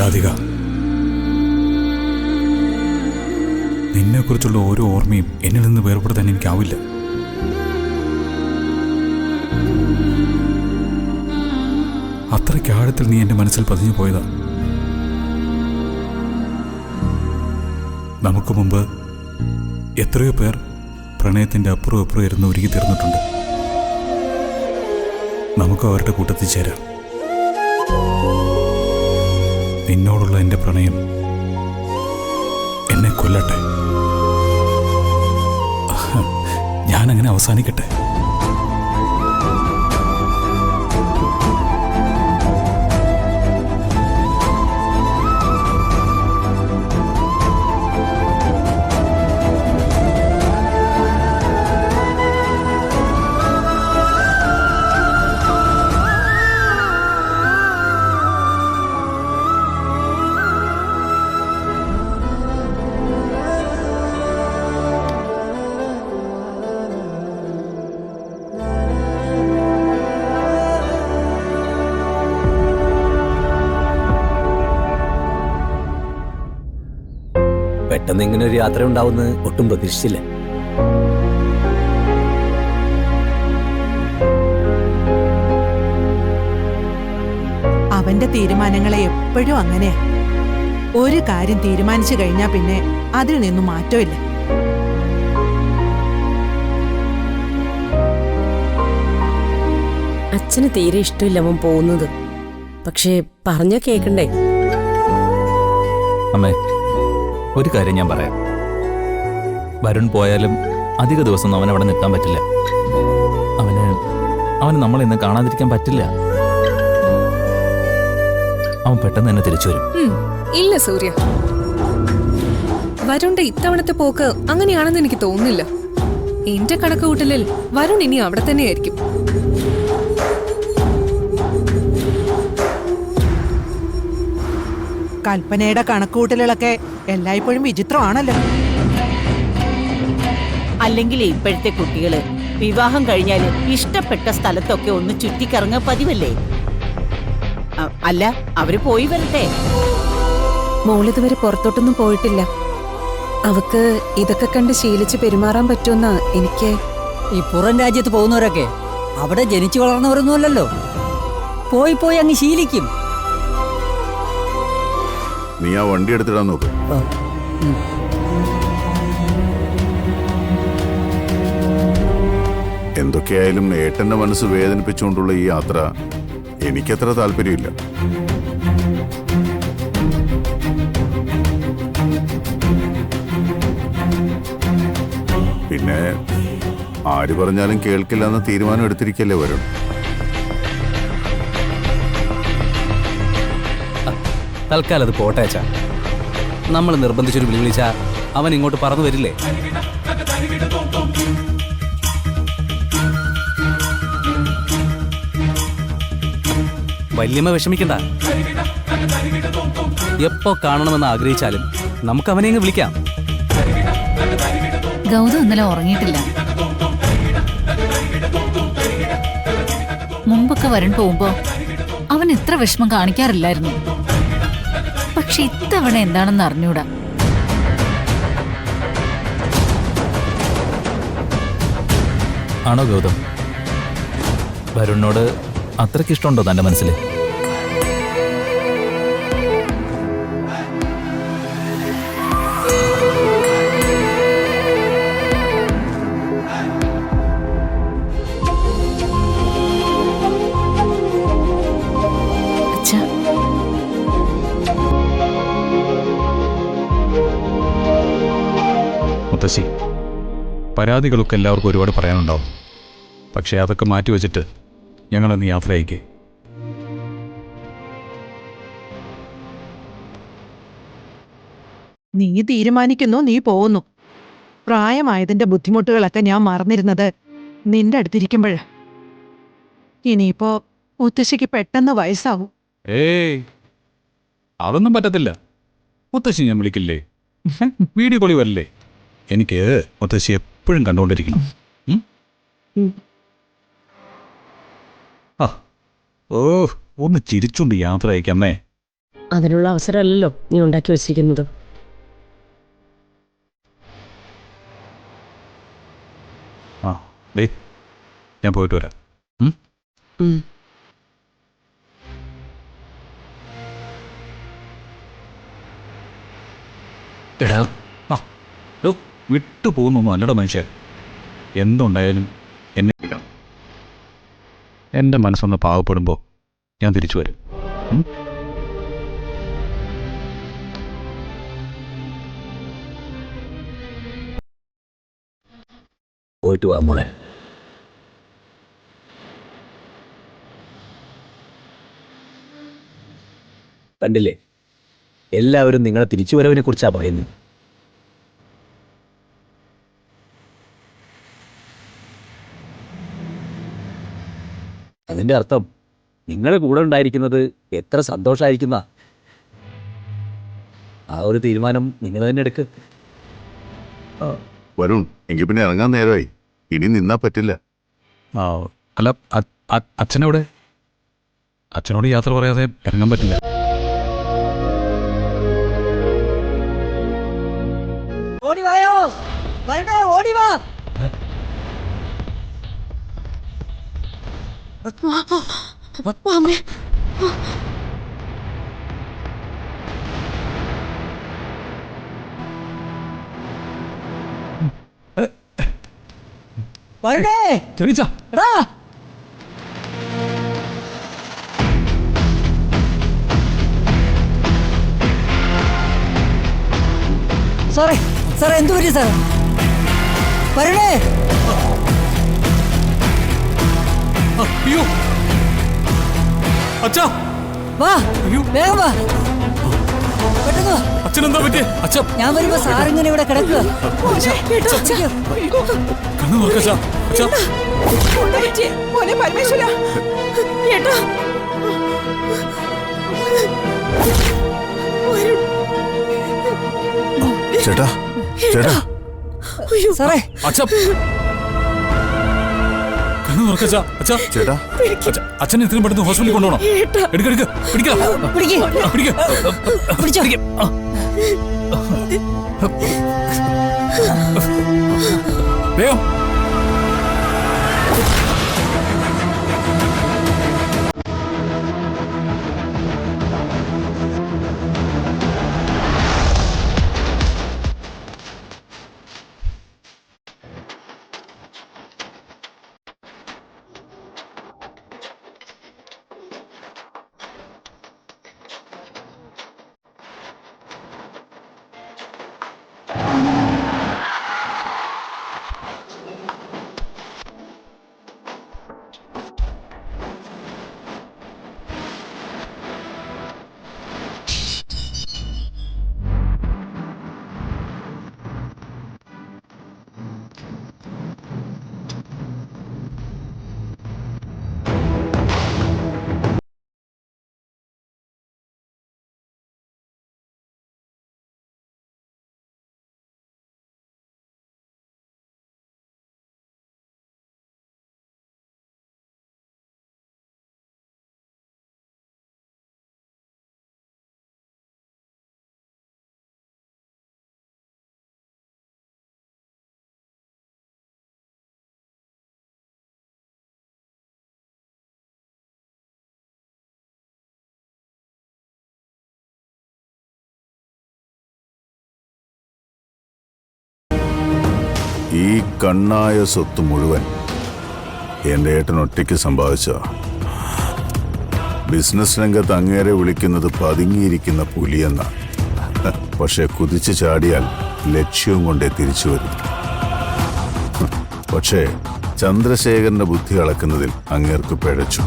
രാധിക, നിന്നെക്കുറിച്ചുള്ള ഓരോ ഓർമ്മയും എന്നിൽ നിന്ന് വേർപെടുത്താൻ എനിക്കാവില്ല. അത്രയ്ക്ക് ആഴത്തിൽ നീ എൻ്റെ മനസ്സിൽ പതിഞ്ഞു പോയതാ. നമുക്ക് മുമ്പ് എത്രയോ പേർ പ്രണയത്തിൻ്റെ അപ്പുറം അപ്പുറം ഇരുന്ന് ഒരുങ്ങി തീർന്നിട്ടുണ്ട്. നമുക്ക് അവരുടെ കൂട്ടത്തിൽ ചേരാം. നിന്നോടുള്ള എൻ്റെ പ്രണയം എന്നെ കൊല്ലട്ടെ, ഞാനങ്ങനെ അവസാനിക്കട്ടെ. പെട്ടെന്ന് ഇങ്ങനെ ഒരു യാത്ര ഉണ്ടാവുമെന്ന് ഒട്ടും പ്രതീക്ഷിച്ചില്ല. അവന്റെ തീരുമാനങ്ങളെ എപ്പോഴും അങ്ങനെയാ. ഒരു കാര്യം തീരുമാനിച്ചു കഴിഞ്ഞാ പിന്നെ അതിൽ നിന്നും മാറ്റമില്ല. അച്ഛന് തീരെ ഇഷ്ടമില്ല അവൻ പോകുന്നത്. പക്ഷേ പറഞ്ഞ കേക്കണ്ടേ? അമ്മേ, ഒരു കാര്യം ഞാൻ പറയാം. വരുൺ പോയാലും അധിക ദിവസം അവൻ അവിടെ നിൽക്കാൻ പറ്റില്ല. അവന് നമ്മളെ ഇന്ന് കാണാതിരിക്കാൻ പറ്റില്ല. അവൻ പെട്ടെന്ന് തന്നെ തിരിച്ചു വരും. ഇല്ല സൂര്യ, വരുണിന്റെ ഇത്തവണത്തെ പോക്ക് അങ്ങനെയാണെന്ന് എനിക്ക് തോന്നുന്നില്ല. എന്റെ കണക്ക് കൂട്ടലിൽ വരുൺ ഇനി അവിടെ തന്നെയായിരിക്കും. കൽപ്പനയുടെ കണക്കുകൂട്ടലുകളൊക്കെ എല്ലായ്പ്പോഴും വിചിത്രമാണല്ലോ. അല്ലെങ്കിൽ ഇപ്പോഴത്തെ കുട്ടികള് വിവാഹം കഴിഞ്ഞാല് ഇഷ്ടപ്പെട്ട സ്ഥലത്തൊക്കെ ഒന്ന് ചുറ്റിക്കറങ്ങ പതിവല്ലേ? അല്ല, അവര് പോയി വരട്ടെ. മോളിതുവരെ പുറത്തോട്ടൊന്നും പോയിട്ടില്ല. അവക്ക് ഇതൊക്കെ കണ്ട് ശീലിച്ച് പെരുമാറാൻ പറ്റുമെന്നാ എനിക്ക്. ഈ പുറം രാജ്യത്ത് പോകുന്നവരൊക്കെ അവിടെ ജനിച്ചു വളർന്നവരൊന്നുമല്ലല്ലോ. പോയി പോയി അങ്ങ് ശീലിക്കും. നീ ആ വണ്ടി എടുത്തിടാൻ നോക്ക്. എന്തൊക്കെയായാലും ഏട്ടന്റെ മനസ്സ് വേദനിപ്പിച്ചുകൊണ്ടുള്ള ഈ യാത്ര എനിക്കത്ര താല്പര്യമില്ല. പിന്നെ ആര് പറഞ്ഞാലും കേൾക്കില്ല എന്ന തീരുമാനം എടുത്തിരിക്കല്ലേ വരും. തൽക്കാലം അത് പോട്ടെ അച്ഛാ. നമ്മൾ നിർബന്ധിച്ചൊരു വിളി വിളിച്ചാ അവൻ ഇങ്ങോട്ട് പറന്നു വരില്ലേ? വല്യമ്മ വിഷമിക്കണ്ട. എപ്പോ കാണണമെന്ന് ആഗ്രഹിച്ചാലും നമുക്ക് അവനെ അങ്ങ് വിളിക്കാം. ഗൗതം ഇന്നലെ ഉറങ്ങിയിട്ടില്ല. മുമ്പൊക്കെ വരുൺ പോകുമ്പോ അവൻ ഇത്ര വിഷമം കാണിക്കാറില്ലായിരുന്നു. പക്ഷെ ഇത്തവണ എന്താണെന്ന് അറിഞ്ഞൂടാ. ആണോ ഗൗതം? വരുണിനോട് അത്രയ്ക്കിഷ്ടമുണ്ടോ തന്റെ മനസ്സിൽ? മുത്തശ്ശി, പരാതികളൊക്കെ എല്ലാവർക്കും ഒരുപാട് പറയാനുണ്ടാവും. പക്ഷേ അതൊക്കെ മാറ്റിവെച്ചിട്ട് ഞങ്ങളൊന്ന് യാത്ര അയക്കേ. നീ തീരുമാനിക്കുന്നു, നീ പോകുന്നു. പ്രായമായതിന്റെ ബുദ്ധിമുട്ടുകളൊക്കെ ഞാൻ മറന്നിരുന്നത് നിന്റെ അടുത്തിരിക്കുമ്പോഴ. ഇനിയിപ്പോ മുത്തശ്ശിക്ക് പെട്ടെന്ന് വയസ്സാവും. ഏയ്, അതൊന്നും പറ്റത്തില്ല. മുത്തശ്ശി ഞാൻ വിളിക്കില്ലേ? വീഡിയോ കോളി വരില്ലേ? എനിക്ക് മുത്തശ്ശി എപ്പോഴും കണ്ടുകൊണ്ടിരിക്കണം. ഓ, ഒന്ന് ചിരിച്ചുകൊണ്ട് യാത്ര അയക്കമ്മേ. അതിനുള്ള അവസരമല്ലല്ലോ നീ ഉണ്ടാക്കി വെച്ചിരിക്കുന്നത്. ആ ഡേ, ഞാൻ പോയിട്ട് വരാം. എടാ വിട്ടു പോകുന്നൊന്നും അല്ലട മനുഷ്യൻ. എന്തുണ്ടായാലും എന്നെ വിളിക്കണം. എൻ്റെ മനസ്സൊന്ന് പാവപ്പെടുമ്പോൾ ഞാൻ തിരിച്ചു വരും. പോയിട്ട് വാ മോളെ. കണ്ടില്ലേ, എല്ലാവരും നിങ്ങളെ തിരിച്ചുവരവിനെ കുറിച്ചാ പറയുന്നത്. അതിന്റെ അർത്ഥം നിങ്ങളുടെ കൂടെ ഉണ്ടായിരിക്കുന്നത് എത്ര സന്തോഷമായിരിക്കുന്ന. ആ ഒരു തീരുമാനം നിങ്ങൾ തന്നെ എടുക്ക്. വരുൺ, എങ്കിൽ പിന്നെ ഇറങ്ങാൻ നേരമായി. ഇനി നിന്നാ പറ്റില്ല. ആ അല്ല, അച്ഛനെവിടെ? അച്ഛനോട് യാത്ര പറയാതെ ഇറങ്ങാൻ പറ്റില്ല. ഓടിവായോ, വരണേ, ഓടിവാ. വരണേ, ചെറിയ എടാ. സാറേ, സാറേ, എന്തു പറ്റി സാറേ? വരണേ. അയ്യോ അച്ഛാ, വാ, വേഗം വാ, പെട്ടെന്ന് വാ. അച്ഛനെന്താ പറ്റിയേ? അച്ഛാ, ഞാൻ വരുമ്പോ സാറിങ്ങനെ ഇവിടെ കിടക്കുക. കണ്ണു നോക്കച്ചാ. അച്ഛാ, മോനെ പരമേശ്വര, ഏട്ടാ, ചേട്ടാ, ചേട്ടാ, സാറേ, അച്ഛാ, കണ്ണു നോക്കച്ചാ. അച്ഛാ, ചേട്ടാ, അച്ഛനെ ഇത്രയും പെട്ടെന്ന് ഹോസ്പിറ്റലിൽ കൊണ്ടുപോകണം. എടുക്ക പിടിക്കാം, പിടിച്ചോ. വേഗം. ഈ കണ്ണായ സ്വത്ത് മുഴുവൻ എൻ്റെ ഏട്ടൻ ഒറ്റയ്ക്ക് സമ്പാദിച്ച. ബിസിനസ് രംഗത്ത് അങ്ങേരെ വിളിക്കുന്നത് പതുങ്ങിയിരിക്കുന്ന പുലിയെന്ന. പക്ഷെ കുതിച്ചു ചാടിയാൽ ലക്ഷ്യവും കൊണ്ടേ തിരിച്ചു വരും. പക്ഷേ ചന്ദ്രശേഖരന്റെ ബുദ്ധി അളക്കുന്നതിൽ അങ്ങേർക്ക് പിഴച്ചു.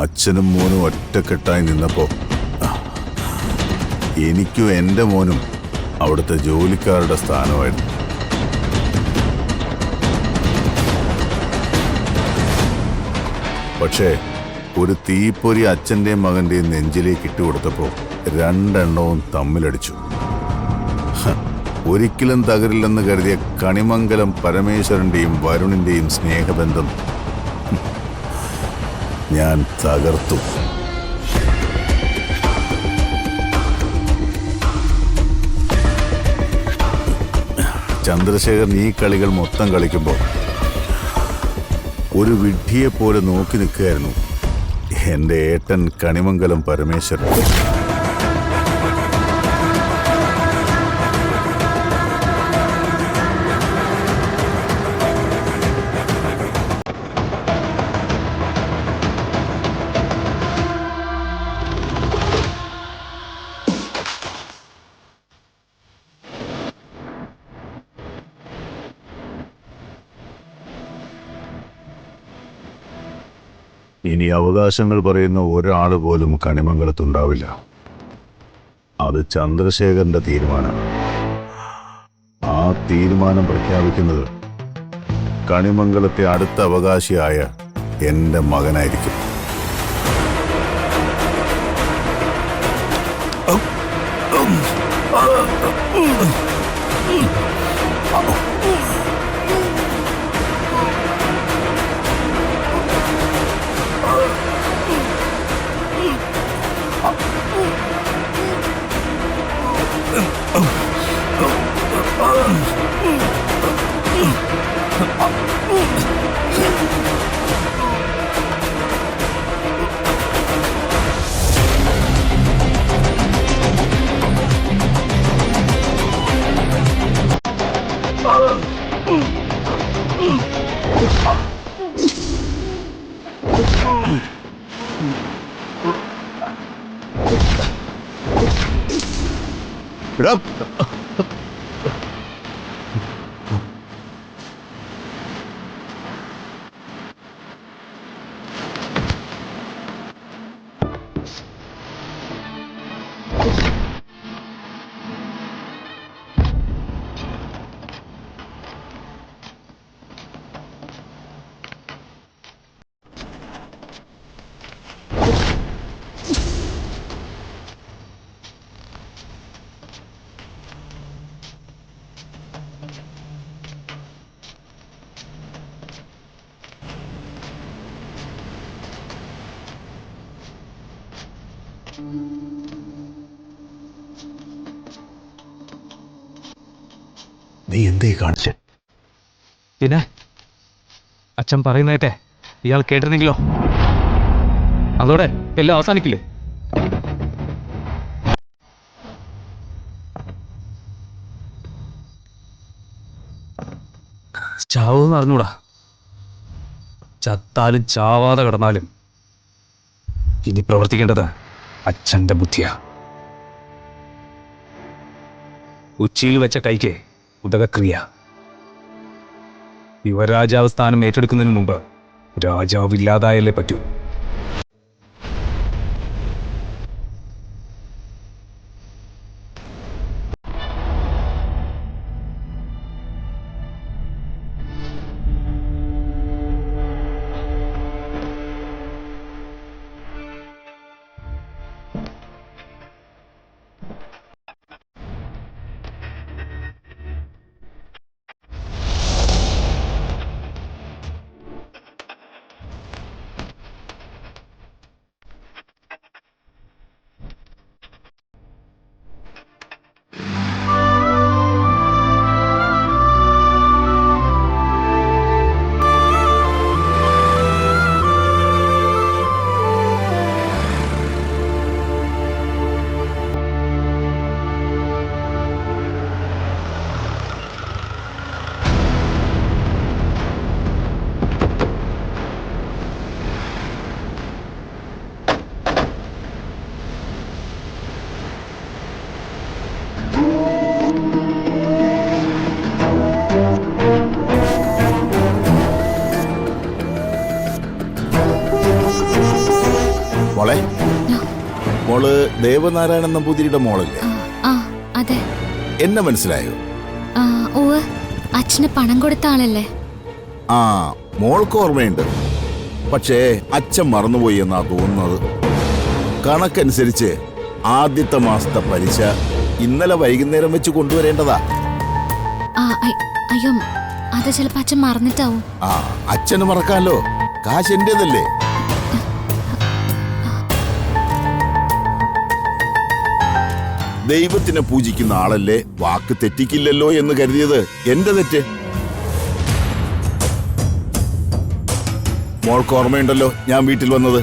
അച്ഛനും മോനും ഒറ്റക്കെട്ടായി നിന്നപ്പോ എനിക്കും എൻ്റെ മോനും അവിടുത്തെ ജോലിക്കാരുടെ സ്ഥാനമായിരുന്നു. പക്ഷേ ഒരു തീപ്പൊരി അച്ഛൻ്റെയും മകൻ്റെയും നെഞ്ചിലേക്ക് ഇട്ടുകൊടുത്തപ്പോൾ രണ്ടെണ്ണവും തമ്മിലടിച്ചു. ഒരിക്കലും തകരില്ലെന്ന് കരുതിയ കണിമംഗലം പരമേശ്വരന്റെയും വരുണിന്റെയും സ്നേഹബന്ധം ഞാൻ തകർത്തു. ചന്ദ്രശേഖരൻ ഈ കളികൾ മൊത്തം കളിക്കുമ്പോൾ ഒരു വിഡ്ഢിയെപ്പോലെ നോക്കി നിൽക്കുകയായിരുന്നു എൻ്റെ ഏട്ടൻ കണിമംഗലം പരമേശ്വരൻ. ഇനി അവകാശങ്ങൾ പറയുന്ന ഒരാൾ പോലും കണിമംഗലത്തുണ്ടാവില്ല. അത് ചന്ദ്രശേഖരന്റെ തീരുമാനം. ആ തീരുമാനം പ്രഖ്യാപിക്കുന്നത് കണിമംഗലത്തെ അടുത്ത അവകാശിയായ എൻ്റെ മകനായിരിക്കും. നീ എന്തേ കാണിച്ചേ? പിന്നെ അച്ഛൻ പറയുന്നേട്ടെ ഇയാൾ കേട്ടിരുന്നെങ്കിലോ? അതോടെ എല്ലാം അവസാനിക്കില്ലേ? ചാവൂന്ന് അറിഞ്ഞൂടാ. ചത്താലും ചാവാതെ കിടന്നാലും ഇനി പ്രവർത്തിക്കേണ്ടത് അച്ഛൻ്റെ ബുദ്ധിയാ. ഉച്ചിയിൽ വെച്ച കൈക്ക് ഉദകക്രിയ. യുവരാജാവ് സ്ഥാനം ഏറ്റെടുക്കുന്നതിന് മുമ്പ് രാജാവ് ഇല്ലാതായല്ലേ പറ്റൂ. മോളെ, മോള് ദേവനാരായണൻ നമ്പൂതിരിയുടെ മോളല്ലേ? അതെ. എന്നെ മനസ്സിലായോ? അച്ഛന് പണം കൊടുത്ത ആളല്ലേ? ആ, മോൾക്ക് ഓർമ്മയുണ്ട്. പക്ഷേ അച്ഛൻ മറന്നുപോയി എന്നാ തോന്നുന്നത്. കണക്കനുസരിച്ച് ആദ്യത്തെ മാസത്തെ പലിശ ഇന്നലെ വൈകുന്നേരം വെച്ച് കൊണ്ടുവരേണ്ടതാ. അയ്യോ അത് ചിലപ്പോ അച്ഛൻ മറന്നിട്ടാവും. ആ അച്ഛന് മറക്കാമല്ലോ, കാശ് എന്റേതല്ലേ. ദൈവത്തിനെ പൂജിക്കുന്ന ആളല്ലേ വാക്ക് തെറ്റിക്കില്ലല്ലോ എന്ന് കരുതിയത് എന്റെ തെറ്റ്. മോൾക്ക് ഓർമ്മയുണ്ടല്ലോ ഞാൻ വീട്ടിൽ വന്നത്.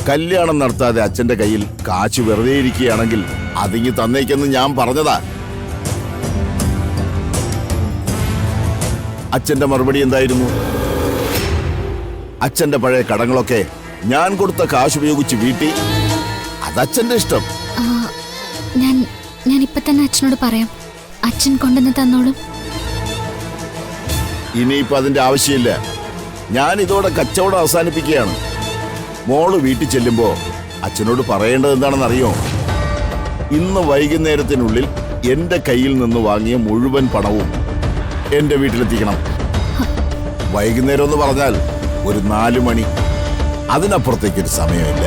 കല്യാണം നടത്താതെ അച്ഛന്റെ കയ്യിൽ കാശ് വെറുതെ ഇരിക്കുകയാണെങ്കിൽ അതിങ്ങി തന്നേക്കെന്ന് ഞാൻ പറഞ്ഞതാ. അച്ഛന്റെ മറുപടി എന്തായിരുന്നു? അച്ഛന്റെ പഴയ കടങ്ങളൊക്കെ ഞാൻ കൊടുത്ത കാശ് ഉപയോഗിച്ച് വീട്ടി. അതച്ഛന്റെ ഇഷ്ടം. ഞാൻ ഇപ്പൊ തന്നെ അച്ഛനോട് പറയാം. അച്ഛൻ കൊണ്ടുവന്ന് തന്നോളും. ഇനിയിപ്പോ അതിന്റെ ആവശ്യമില്ല. ഞാൻ ഇതോടെ കച്ചവടം അവസാനിപ്പിക്കുകയാണ്. മോള് വീട്ടിൽ ചെല്ലുമ്പോ അച്ഛനോട് പറയേണ്ടത് എന്താണെന്ന് അറിയോ? ഇന്ന് വൈകുന്നേരത്തിനുള്ളിൽ എന്റെ കയ്യിൽ നിന്ന് വാങ്ങിയ മുഴുവൻ പണവും എന്റെ വീട്ടിലെത്തിക്കണം. വൈകുന്നേരം എന്ന് പറഞ്ഞാൽ ഒരു 4 മണി. അതിനപ്പുറത്തേക്കൊരു സമയമില്ല.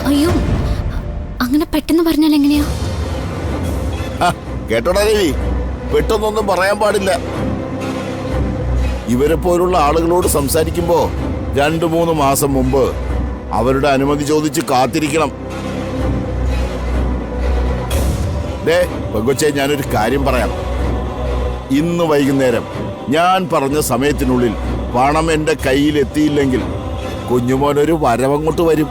അയ്യോ അങ്ങനെ പെട്ടെന്ന് പറഞ്ഞാൽ എങ്ങനെയാ? കേട്ടോടാ ദേവി, പെട്ടെന്നൊന്നും പറയാൻ പാടില്ല. ഇവരെ പോലുള്ള ആളുകളോട് സംസാരിക്കുമ്പോ 2-3 മാസം മുമ്പ് അവരുടെ അനുമതി ചോദിച്ച് കാത്തിരിക്കണം. പെങ്കൊച്ചേ, ഞാനൊരു കാര്യം പറയാം. ഇന്ന് വൈകുന്നേരം ഞാൻ പറഞ്ഞ സമയത്തിനുള്ളിൽ പണം എന്റെ കയ്യിൽ എത്തിയില്ലെങ്കിൽ കുഞ്ഞുമോനൊരു വരവങ്ങോട്ട് വരും.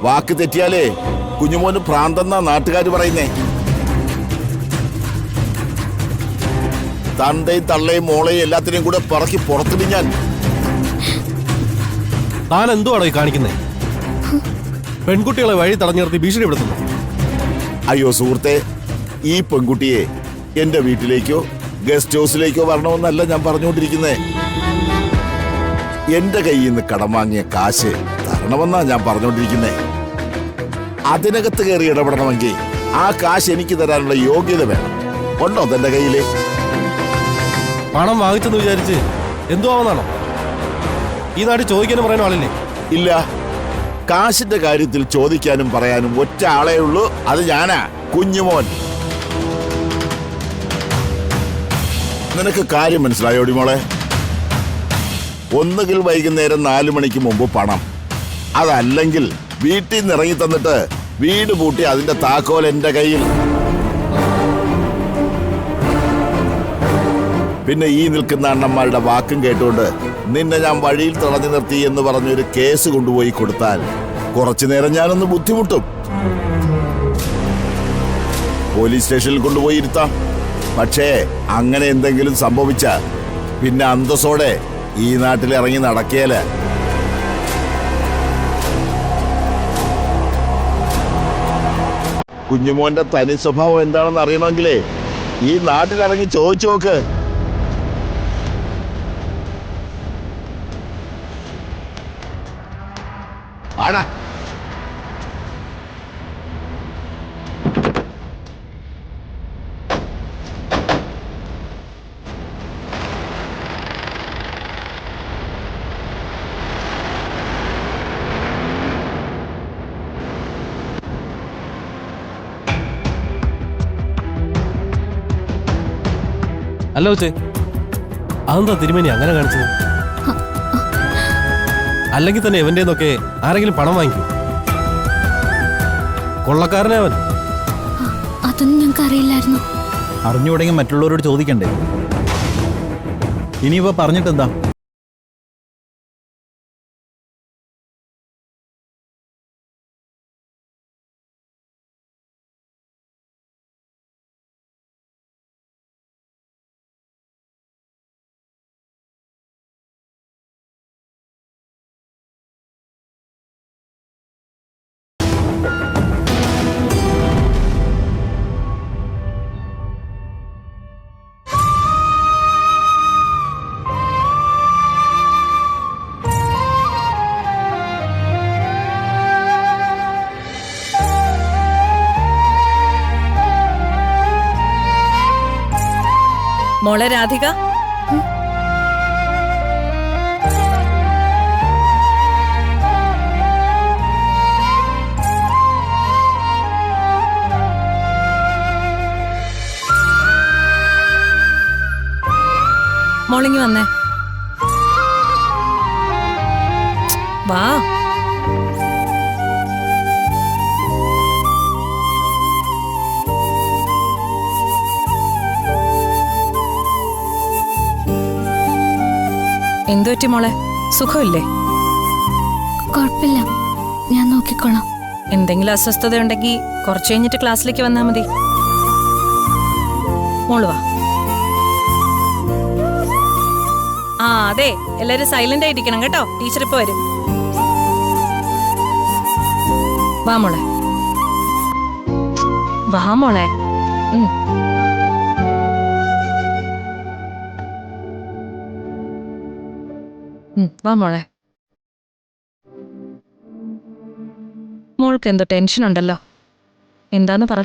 വാക്ക് തെറ്റിയാലേ കുഞ്ഞുമോന് ഭ്രാന്തെന്നാ നാട്ടുകാർ പറയുന്നേ. തന്തയും തള്ളയും മോളെയും എല്ലാത്തിനെയും കൂടെ പറക്കി പുറത്തിടും ഞാൻ. താൻ എന്തുവാണോ ഈ കാണിക്കുന്നേ? പെൺകുട്ടികളെ വഴി തടഞ്ഞു നിർത്തി ഭീഷണിപ്പെടുത്തുന്നു. അയ്യോ സുഹൃത്തെ, ഈ പെൺകുട്ടിയെ എന്റെ വീട്ടിലേക്കോ ഗസ്റ്റ് ഹൗസിലേക്കോ വരണമെന്നല്ല ഞാൻ പറഞ്ഞുകൊണ്ടിരിക്കുന്നേ. എന്റെ കയ്യിൽ നിന്ന് കടം വാങ്ങിയ കാശ് തരണമെന്നാ ഞാൻ പറഞ്ഞുകൊണ്ടിരിക്കുന്നേ. അതിനകത്ത് കയറി ഇടപെടണമെങ്കിൽ ആ കാശ് എനിക്ക് തരാനുള്ള യോഗ്യത വേണം. ഉണ്ടോ തന്റെ കയ്യില്? പണം വാങ്ങിച്ചെന്ന് വിചാരിച്ച് എന്തുവാണെന്നാണോ? ഈ നാട്ടിൽ ചോദിക്കാനും പറയാനും ആളില്ലേ? ഇല്ല. കാശിന്റെ കാര്യത്തിൽ ചോദിക്കാനും പറയാനും ഒറ്റ ആളേ ഉള്ളൂ. അത് ഞാനാ, കുഞ്ഞുമോൻ. നിനക്ക് കാര്യം മനസ്സിലായോടി മോളെ? ഒന്നുകിൽ വൈകുന്നേരം 4 മണിക്ക് മുമ്പ് പണം, അതല്ലെങ്കിൽ വീട്ടിൽ നിന്ന് ഇറങ്ങി തന്നിട്ട് വീട് പൂട്ടി അതിന്റെ താക്കോൽ എന്റെ കയ്യിൽ. പിന്നെ ഈ നിൽക്കുന്ന അണ്ണന്മാരുടെ വാക്കും കേട്ടുകൊണ്ട് നിന്നെ ഞാൻ വഴിയിൽ തടഞ്ഞു നിർത്തി എന്ന് പറഞ്ഞൊരു കേസ് കൊണ്ടുപോയി കൊടുത്താൽ കുറച്ചു നേരം ഞാനൊന്ന് ബുദ്ധിമുട്ടും. പോലീസ് സ്റ്റേഷനിൽ കൊണ്ടുപോയി ഇരുത്താം. പക്ഷേ അങ്ങനെ എന്തെങ്കിലും സംഭവിച്ച പിന്നെ അന്തസ്സോടെ ഈ നാട്ടിൽ ഇറങ്ങി നടക്കേല. കുഞ്ഞുമോന്റെ തനി സ്വഭാവം എന്താണെന്ന് അറിയണമെങ്കിലേ ഈ നാട്ടിലിറങ്ങി ചോദിച്ചു നോക്ക്. ആടാ അല്ല ഉച്ചേ, അതെന്താ തിരുമേനി അങ്ങനെ കാണിച്ചത്? അല്ലെങ്കിൽ തന്നെ ഇവന്റെന്നൊക്കെ ആരെങ്കിലും പണം വാങ്ങിക്കൂ? കൊള്ളക്കാരനെ അവൻ. അതൊന്നും ഞങ്ങൾക്ക് അറിയില്ലായിരുന്നു. അറിഞ്ഞു തുടങ്ങി മറ്റുള്ളവരോട് ചോദിക്കണ്ടേ? ഇനിയിപ്പോ പറഞ്ഞിട്ടെന്താ? മോളെ രാധിക, മോളിങ്ങി വന്നേ. വാ. എന്തു പറ്റി മോളെ? സുഖമില്ലേ? കുഴപ്പമില്ല, ഞാൻ നോക്കിക്കോളാം. എന്തെങ്കിലും അസ്വസ്ഥത ഉണ്ടെങ്കിൽ കുറച്ച് കഴിഞ്ഞിട്ട് ക്ലാസ്സിലേക്ക് വന്നാൽ മതി. മോള് വാ. ആ അതെ, എല്ലാരും സൈലന്റ് ആയിരിക്കണം കേട്ടോ, ടീച്ചർ ഇപ്പൊ വരും. വാ മോളെ, വാ മോളെ. വാ മോളെ. മോൾക്ക് എന്തോ ടെൻഷൻ ഉണ്ടല്ലോ, എന്താന്ന് പറ.